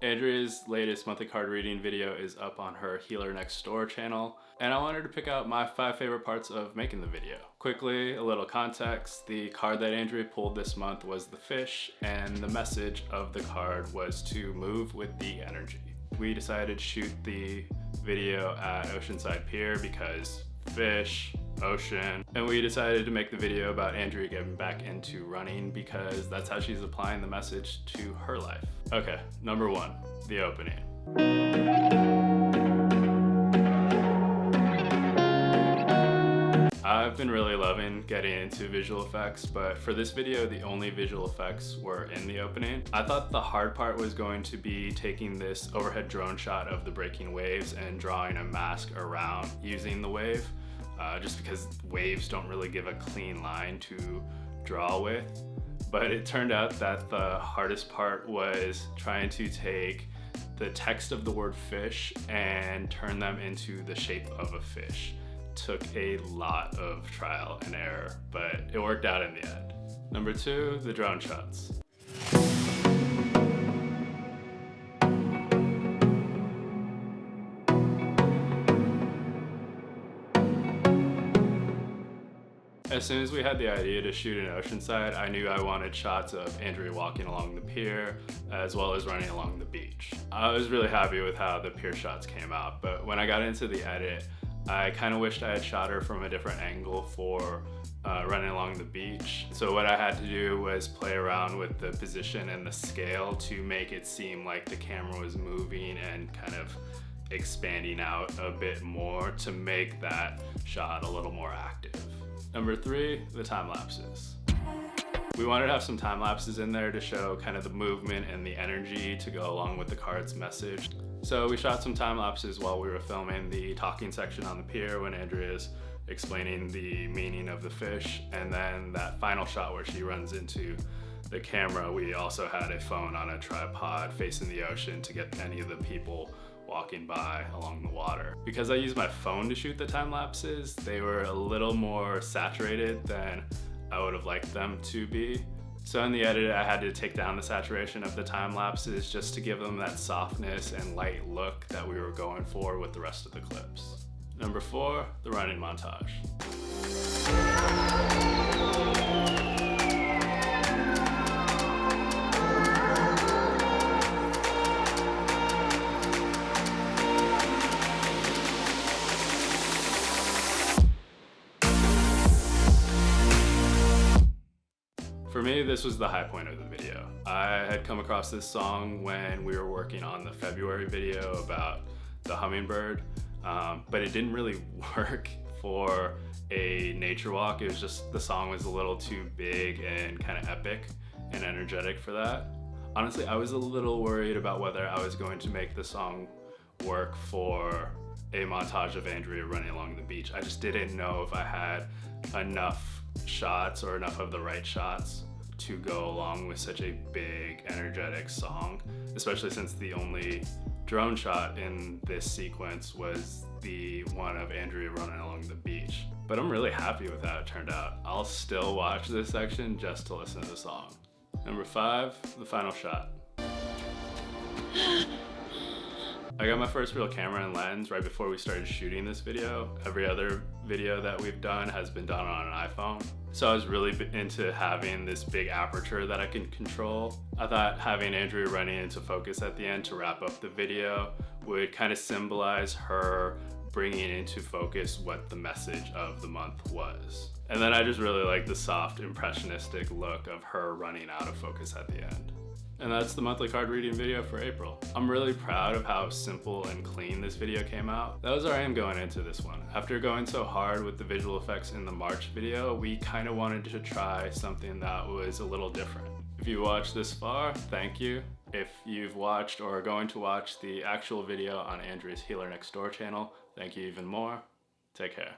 Andrea's latest monthly card reading video is up on her Healer Next Door channel, and I wanted to pick out my 5 favorite parts of making the video. Quickly, a little context, the card that Andrea pulled this month was the fish, and the message of the card was to move with the energy. We decided to shoot the video at Oceanside Pier because fish, ocean, and we decided to make the video about Andrea getting back into running because that's how she's applying the message to her life. Okay, number 1, the opening. I've been really loving getting into visual effects, but for this video, the only visual effects were in the opening. I thought the hard part was going to be taking this overhead drone shot of the breaking waves and drawing a mask around using the wave, just because waves don't really give a clean line to draw with. But it turned out that the hardest part was trying to take the text of the word fish and turn them into the shape of a fish. Took a lot of trial and error, but it worked out in the end. Number 2, the drone shots. As soon as we had the idea to shoot in Oceanside, I knew I wanted shots of Andrea walking along the pier as well as running along the beach. I was really happy with how the pier shots came out, but when I got into the edit, I kind of wished I had shot her from a different angle for running along the beach. So what I had to do was play around with the position and the scale to make it seem like the camera was moving and kind of expanding out a bit more to make that shot a little more active. Number 3, the time lapses. We wanted to have some time lapses in there to show kind of the movement and the energy to go along with the card's message. So we shot some time lapses while we were filming the talking section on the pier when Andrea's explaining the meaning of the fish, and then that final shot where she runs into the camera, we also had a phone on a tripod facing the ocean to get any of the people walking by along the water. Because I used my phone to shoot the time lapses, they were a little more saturated than I would have liked them to be. So in the edit, I had to take down the saturation of the time lapses just to give them that softness and light look that we were going for with the rest of the clips. Number 4, the running montage. For me, this was the high point of the video. I had come across this song when we were working on the February video about the hummingbird, but it didn't really work for a nature walk. It was just, the song was a little too big and kind of epic and energetic for that. Honestly, I was a little worried about whether I was going to make the song work for a montage of Andrea running along the beach. I just didn't know if I had enough shots or enough of the right shots to go along with such a big, energetic song, especially since the only drone shot in this sequence was the one of Andrea running along the beach. But I'm really happy with how it turned out. I'll still watch this section just to listen to the song. Number 5, the final shot. I got my first real camera and lens right before we started shooting this video. Every other video that we've done has been done on an iPhone. So I was really into having this big aperture that I can control. I thought having Andrea running into focus at the end to wrap up the video would kind of symbolize her bringing into focus what the message of the month was. And then I just really like the soft, impressionistic look of her running out of focus at the end. And that's the monthly card reading video for April. I'm really proud of how simple and clean this video came out. That was our aim going into this one. After going so hard with the visual effects in the March video, we kind of wanted to try something that was a little different. If you watched this far, thank you. If you've watched or are going to watch the actual video on Andrea's Healer Next Door channel, thank you even more. Take care.